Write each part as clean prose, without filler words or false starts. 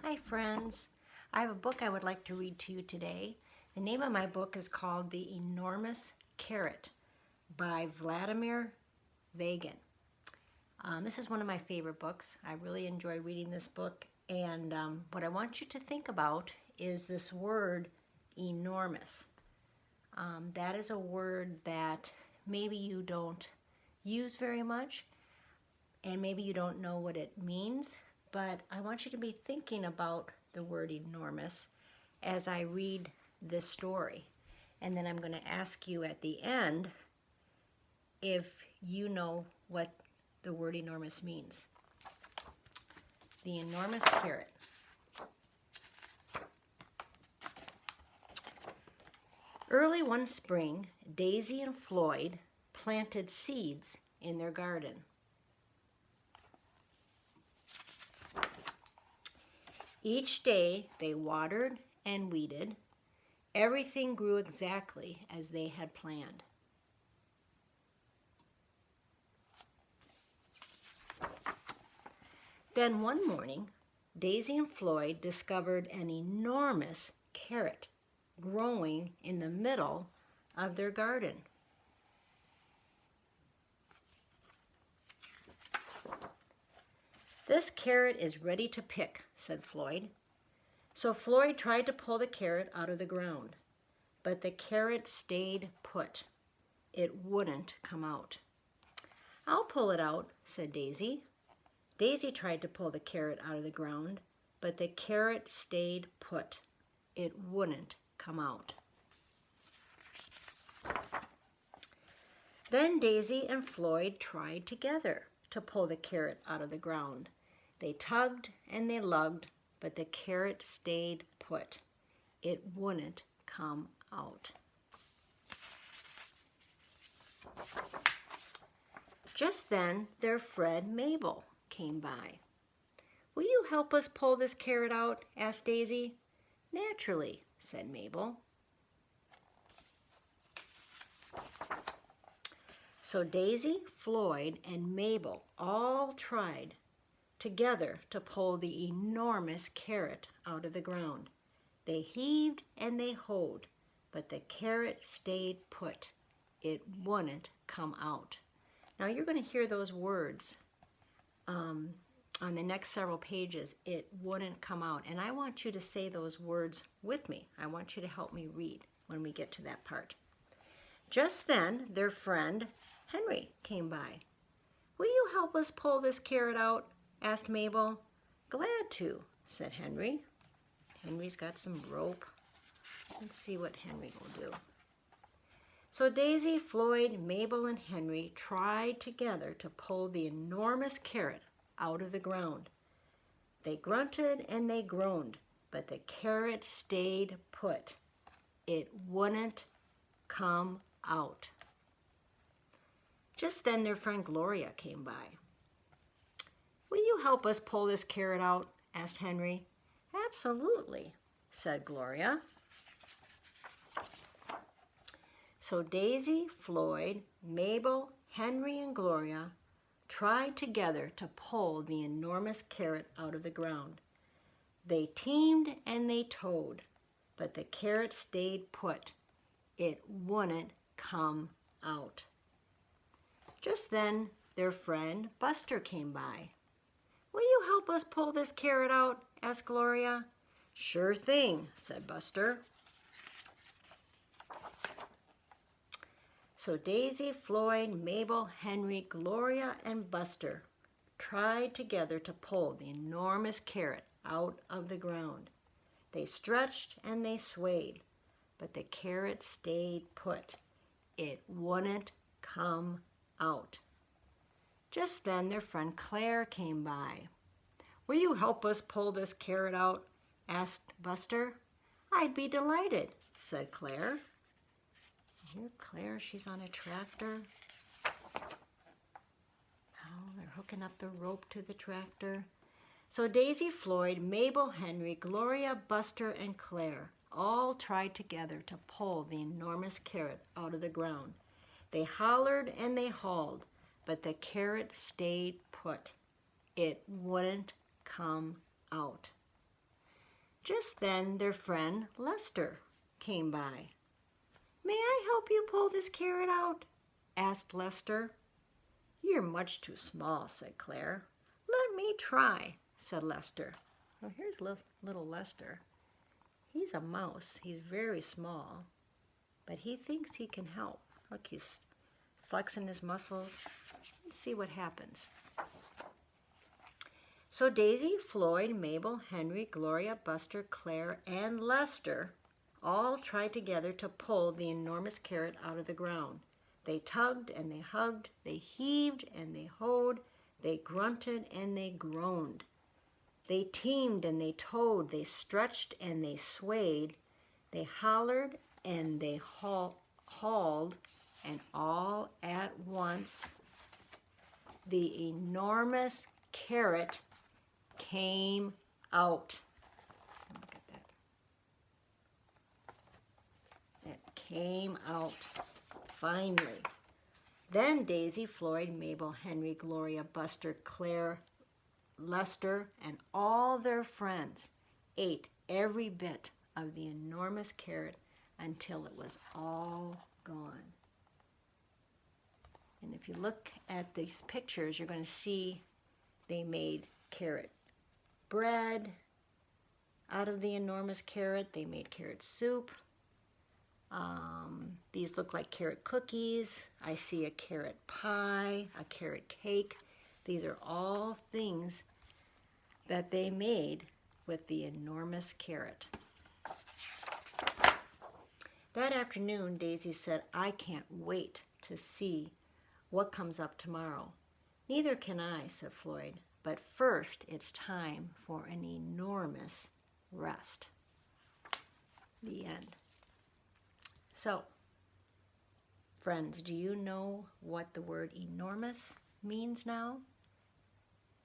Hi friends, I have a book I would like to read to you today. The name of my book is called The Enormous Carrot by Vladimir Vagin. This is one of my favorite books. I really enjoy reading this book, and what I want you to think about is this word enormous. That is a word that maybe you don't use very much, and maybe you don't know what it means, but I want you to be thinking about the word enormous as I read this story. And then I'm going to ask you at the end if you know what the word enormous means. The enormous carrot. Early one spring, Daisy and Floyd planted seeds in their garden. Each day they watered and weeded. Everything grew exactly as they had planned. Then one morning, Daisy and Floyd discovered an enormous carrot growing in the middle of their garden. "This carrot is ready to pick," said Floyd. So Floyd tried to pull the carrot out of the ground, but the carrot stayed put. It wouldn't come out. "I'll pull it out," said Daisy. Daisy tried to pull the carrot out of the ground, but the carrot stayed put. It wouldn't come out. Then Daisy and Floyd tried together to pull the carrot out of the ground. They tugged and they lugged, but the carrot stayed put. It wouldn't come out. Just then, their friend Mabel came by. "Will you help us pull this carrot out?" asked Daisy. "Naturally," said Mabel. So Daisy, Floyd, and Mabel all tried together to pull the enormous carrot out of the ground. They heaved and they hoed, but the carrot stayed put. It wouldn't come out. Now you're going to hear those words on the next several pages. It wouldn't come out. And I want you to say those words with me. I want you to help me read when we get to that part. Just then, their friend Henry came by. "Will you help us pull this carrot out?" asked Mabel. "Glad to," said Henry. Henry's got some rope. Let's see what Henry will do. So Daisy, Floyd, Mabel, and Henry tried together to pull the enormous carrot out of the ground. They grunted and they groaned, but the carrot stayed put. It wouldn't come out. Just then their friend Gloria came by. "Will you help us pull this carrot out?" asked Henry. "Absolutely," said Gloria. So Daisy, Floyd, Mabel, Henry, and Gloria tried together to pull the enormous carrot out of the ground. They teamed and they towed, but the carrot stayed put. It wouldn't come out. Just then, their friend Buster came by. "Will you help us pull this carrot out?" asked Gloria. "Sure thing," said Buster. So Daisy, Floyd, Mabel, Henry, Gloria, and Buster tried together to pull the enormous carrot out of the ground. They stretched and they swayed, but the carrot stayed put. It wouldn't come out. Just then their friend Claire came by. "Will you help us pull this carrot out?" asked Buster. "I'd be delighted," said Claire. Here, Claire, she's on a tractor. Oh, they're hooking up the rope to the tractor. So Daisy, Floyd, Mabel, Henry, Gloria, Buster, and Claire all tried together to pull the enormous carrot out of the ground. They hollered and they hauled, but the carrot stayed put. It wouldn't come out. Just then their friend Lester came by. "May I help you pull this carrot out?" asked Lester. "You're much too small," said Claire. "Let me try," said Lester. Well, here's little Lester. He's a mouse. He's very small, but he thinks he can help. Look, he's flexing his muscles. Let's see what happens. So Daisy, Floyd, Mabel, Henry, Gloria, Buster, Claire, and Lester all tried together to pull the enormous carrot out of the ground. They tugged and they hugged, they heaved and they hoed, they grunted and they groaned. They teamed and they towed, they stretched and they swayed, they hollered and they hauled, and all at once the enormous carrot came out. Look at that. It came out finally. Then Daisy, Floyd, Mabel, Henry, Gloria, Buster, Claire, Lester, and all their friends ate every bit of the enormous carrot until it was all gone. And if you look at these pictures, you're going to see they made carrot bread out of the enormous carrot. They made carrot soup. These look like carrot cookies. I see a carrot pie, a carrot cake. These are all things that they made with the enormous carrot. That afternoon, Daisy said, "I can't wait to see what comes up tomorrow." "Neither can I," said Floyd. "But first, it's time for an enormous rest." The end. So, friends, do you know what the word enormous means now?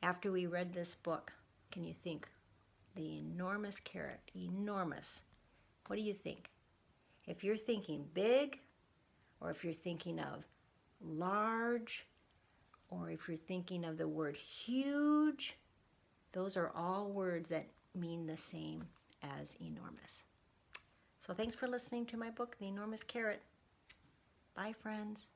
After we read this book, can you think? The enormous carrot, enormous. What do you think? If you're thinking big, or if you're thinking of large, or if you're thinking of the word huge, those are all words that mean the same as enormous. So thanks for listening to my book, The Enormous Carrot. Bye, friends.